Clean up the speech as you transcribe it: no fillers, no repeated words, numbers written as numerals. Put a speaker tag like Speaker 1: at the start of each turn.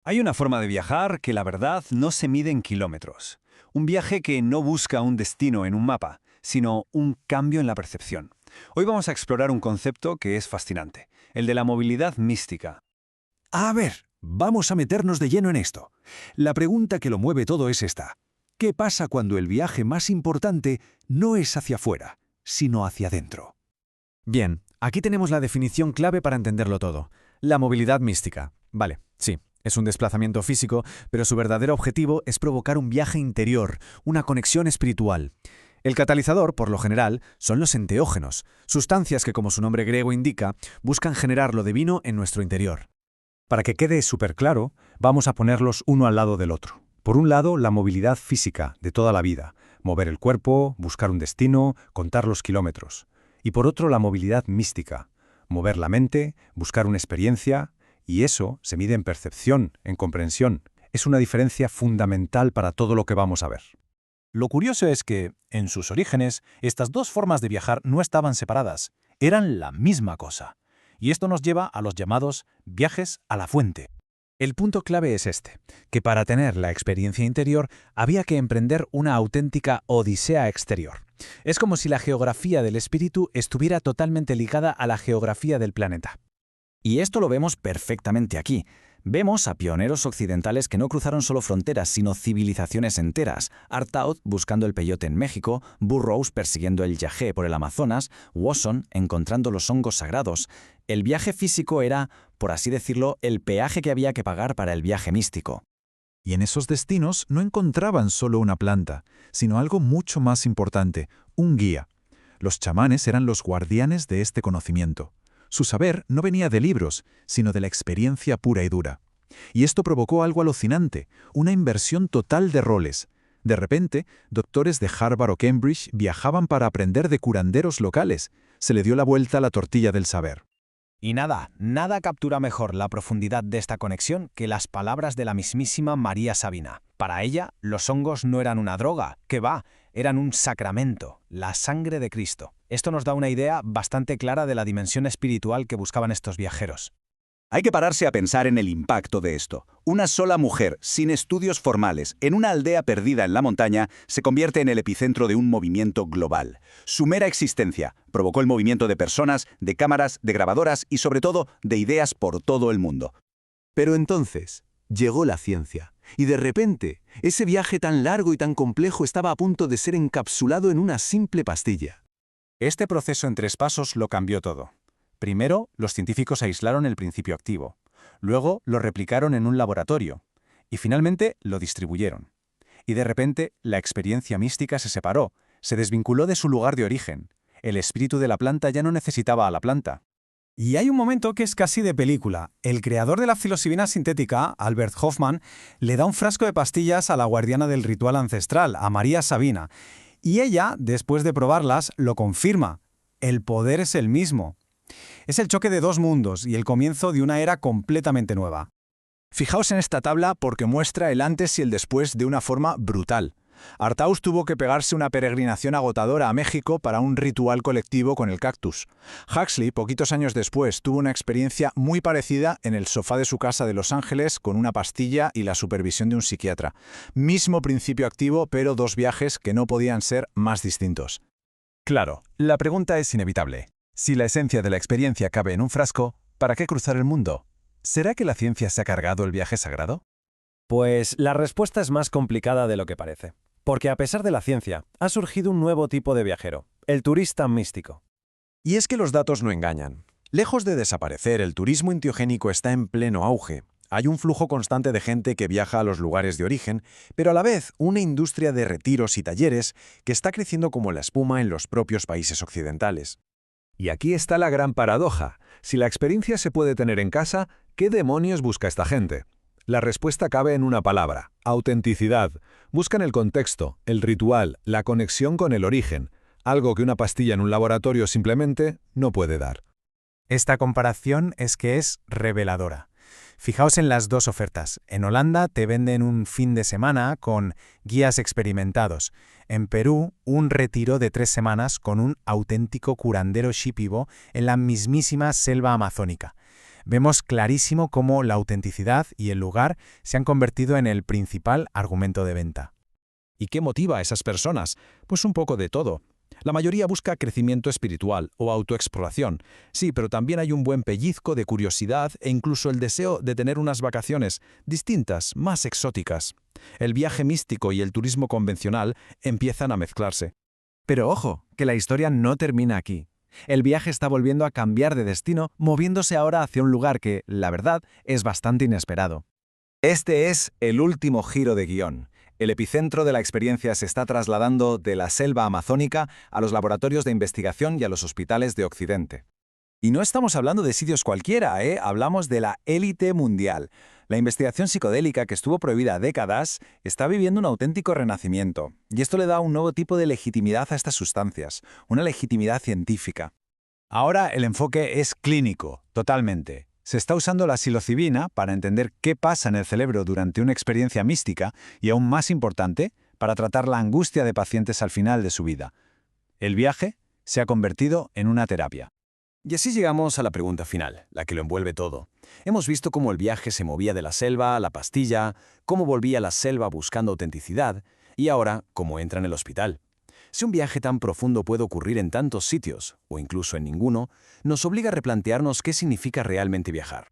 Speaker 1: Hay una forma de viajar que la verdad no se mide en kilómetros. Un viaje que no busca un destino en un mapa, sino un cambio en la percepción. Hoy vamos a explorar un concepto que es fascinante, el de la movilidad mística.
Speaker 2: A ver, vamos a meternos de lleno en esto. La pregunta que lo mueve todo es esta. ¿Qué pasa cuando el viaje más importante no es hacia afuera, sino hacia adentro?
Speaker 3: Bien, aquí tenemos la definición clave para entenderlo todo. La movilidad mística. Vale, sí, es un desplazamiento físico, pero su verdadero objetivo es provocar un viaje interior, una conexión espiritual. El catalizador, por lo general, son los enteógenos, sustancias que, como su nombre griego indica, buscan generar lo divino en nuestro interior.
Speaker 4: Para que quede súper claro, vamos a ponerlos uno al lado del otro. Por un lado, la movilidad física de toda la vida, mover el cuerpo, buscar un destino, contar los kilómetros. Y por otro, la movilidad mística, mover la mente, buscar una experiencia, y eso se mide en percepción, en comprensión. Es una diferencia fundamental para todo lo que vamos a ver.
Speaker 5: Lo curioso es que, en sus orígenes, estas dos formas de viajar no estaban separadas, eran la misma cosa. Y esto nos lleva a los llamados viajes a la fuente.
Speaker 3: El punto clave es este, que para tener la experiencia interior había que emprender una auténtica odisea exterior. Es como si la geografía del espíritu estuviera totalmente ligada a la geografía del planeta.
Speaker 6: Y esto lo vemos perfectamente aquí. Vemos a pioneros occidentales que no cruzaron solo fronteras, sino civilizaciones enteras. Artaud buscando el peyote en México, Burroughs persiguiendo el yagé por el Amazonas, Wasson encontrando los hongos sagrados. El viaje físico era, por así decirlo, el peaje que había que pagar para el viaje místico.
Speaker 7: Y en esos destinos no encontraban solo una planta, sino algo mucho más importante, un guía. Los chamanes eran los guardianes de este conocimiento. Su saber no venía de libros, sino de la experiencia pura y dura. Y esto provocó algo alucinante, una inversión total de roles. De repente, doctores de Harvard o Cambridge viajaban para aprender de curanderos locales. Se le dio la vuelta a la tortilla del saber.
Speaker 8: Y nada captura mejor la profundidad de esta conexión que las palabras de la mismísima María Sabina. Para ella, los hongos no eran una droga, que va, eran un sacramento, la sangre de Cristo. Esto nos da una idea bastante clara de la dimensión espiritual que buscaban estos viajeros.
Speaker 9: Hay que pararse a pensar en el impacto de esto. Una sola mujer, sin estudios formales, en una aldea perdida en la montaña, se convierte en el epicentro de un movimiento global. Su mera existencia provocó el movimiento de personas, de cámaras, de grabadoras y sobre todo de ideas por todo el mundo.
Speaker 10: Pero entonces llegó la ciencia, y de repente ese viaje tan largo y tan complejo estaba a punto de ser encapsulado en una simple pastilla.
Speaker 5: Este proceso en 3 pasos lo cambió todo. Primero, los científicos aislaron el principio activo. Luego, lo replicaron en un laboratorio. Y finalmente, lo distribuyeron. Y de repente, la experiencia mística se separó, se desvinculó de su lugar de origen. El espíritu de la planta ya no necesitaba a la planta.
Speaker 11: Y hay un momento que es casi de película. El creador de la psilocibina sintética, Albert Hofmann, le da un frasco de pastillas a la guardiana del ritual ancestral, a María Sabina. Y ella, después de probarlas, lo confirma. El poder es el mismo. Es el choque de dos mundos y el comienzo de una era completamente nueva.
Speaker 5: Fijaos en esta tabla porque muestra el antes y el después de una forma brutal. Artaud tuvo que pegarse una peregrinación agotadora a México para un ritual colectivo con el cactus. Huxley, poquitos años después, tuvo una experiencia muy parecida en el sofá de su casa de Los Ángeles con una pastilla y la supervisión de un psiquiatra. Mismo principio activo, pero 2 viajes que no podían ser más distintos.
Speaker 7: Claro, la pregunta es inevitable. Si la esencia de la experiencia cabe en un frasco, ¿para qué cruzar el mundo? ¿Será que la ciencia se ha cargado el viaje sagrado?
Speaker 8: Pues la respuesta es más complicada de lo que parece. Porque a pesar de la ciencia, ha surgido un nuevo tipo de viajero, el turista místico.
Speaker 3: Y es que los datos no engañan. Lejos de desaparecer, el turismo enteogénico está en pleno auge. Hay un flujo constante de gente que viaja a los lugares de origen, pero a la vez una industria de retiros y talleres que está creciendo como la espuma en los propios países occidentales.
Speaker 2: Y aquí está la gran paradoja. Si la experiencia se puede tener en casa, ¿qué demonios busca esta gente? La respuesta cabe en una palabra: autenticidad. Buscan el contexto, el ritual, la conexión con el origen, algo que una pastilla en un laboratorio simplemente no puede dar.
Speaker 11: Esta comparación es reveladora. Fijaos en las dos ofertas. En Holanda te venden un fin de semana con guías experimentados. En Perú, un retiro de 3 semanas con un auténtico curandero shipibo en la mismísima selva amazónica. Vemos clarísimo cómo la autenticidad y el lugar se han convertido en el principal argumento de venta.
Speaker 5: ¿Y qué motiva a esas personas? Pues un poco de todo. La mayoría busca crecimiento espiritual o autoexploración. Sí, pero también hay un buen pellizco de curiosidad e incluso el deseo de tener unas vacaciones distintas, más exóticas. El viaje místico y el turismo convencional empiezan a mezclarse.
Speaker 3: Pero ojo, que la historia no termina aquí. El viaje está volviendo a cambiar de destino, moviéndose ahora hacia un lugar que, la verdad, es bastante inesperado.
Speaker 2: Este es el último giro de guión. El epicentro de la experiencia se está trasladando de la selva amazónica a los laboratorios de investigación y a los hospitales de Occidente. Y no estamos hablando de sitios cualquiera, ¿eh? Hablamos de la élite mundial. La investigación psicodélica, que estuvo prohibida décadas, está viviendo un auténtico renacimiento. Y esto le da un nuevo tipo de legitimidad a estas sustancias, una legitimidad científica.
Speaker 1: Ahora el enfoque es clínico, totalmente. Se está usando la psilocibina para entender qué pasa en el cerebro durante una experiencia mística y, aún más importante, para tratar la angustia de pacientes al final de su vida. El viaje se ha convertido en una terapia.
Speaker 2: Y así llegamos a la pregunta final, la que lo envuelve todo. Hemos visto cómo el viaje se movía de la selva a la pastilla, cómo volvía a la selva buscando autenticidad, y ahora cómo entra en el hospital. Si un viaje tan profundo puede ocurrir en tantos sitios, o incluso en ninguno, nos obliga a replantearnos qué significa realmente viajar.